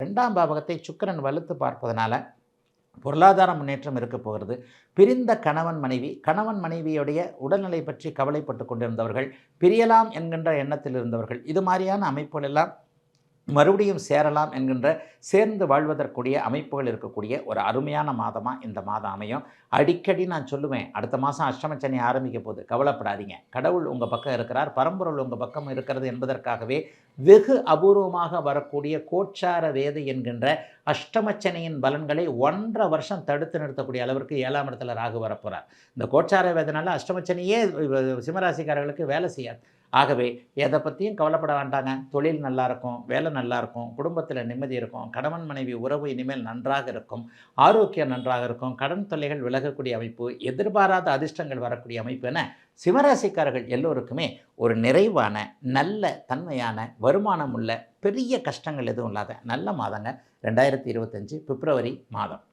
2ஆம் பாவகத்தை சுக்கிரன் வலுத்து பார்ப்பதனால பொருளாதார முன்னேற்றம் இருக்க போகிறது. பிரிந்த கணவன் மனைவி, கணவன் மனைவியுடைய உடல்நிலை பற்றி கவலைப்பட்டு கொண்டிருந்தவர்கள், பிரியலாம் என்கின்ற எண்ணத்தில் இருந்தவர்கள், இது மாதிரியான அமைப்புகள் எல்லாம் மறுபடியும் சேரலாம் என்கின்ற சேர்ந்து வாழ்வதற்குரிய அமைப்புகள் இருக்கக்கூடிய ஒரு அருமையான மாதமாக இந்த மாதம் அமையும். அடிக்கடி நான் சொல்லுவேன், அடுத்த மாதம் அஷ்டமச்சனி ஆரம்பிக்க போகுது, கவலைப்படாதீங்க. கடவுள் உங்கள் பக்கம் இருக்கிறார், பரம்பொருள் உங்கள் பக்கம் இருக்கிறது என்பதற்காகவே வெகு அபூர்வமாக வரக்கூடிய கோச்சார வேதை என்கின்ற அஷ்டமச்சனியின் பலன்களை 1.5 வருஷம் தடுத்து நிறுத்தக்கூடிய அளவிற்கு 7ஆம் இடத்துல ராகு வரப்போகிறார். இந்த கோச்சார வேதனால அஷ்டமச்சனியே சிம்மராசிக்காரர்களுக்கு வேலை செய்யாது. ஆகவே எதை பற்றியும் கவலைப்பட வேண்டாங்க. தொழில் நல்லாயிருக்கும், வேலை நல்லாயிருக்கும், குடும்பத்தில் நிம்மதி இருக்கும், கணவன் மனைவி உறவு இனிமேல் நன்றாக இருக்கும், ஆரோக்கியம் நன்றாக இருக்கும், கடன் தொல்லைகள் விலகக்கூடிய அமைப்பு, எதிர்பாராத அதிர்ஷ்டங்கள் வரக்கூடிய அமைப்பு என சிம்மராசிக்காரர்கள் எல்லோருக்குமே ஒரு நிறைவான நல்ல தன்மையான வருமானம் உள்ள பெரிய கஷ்டங்கள் எதுவும் இல்லாத நல்ல மாதங்க 2025 பிப்ரவரி மாதம்.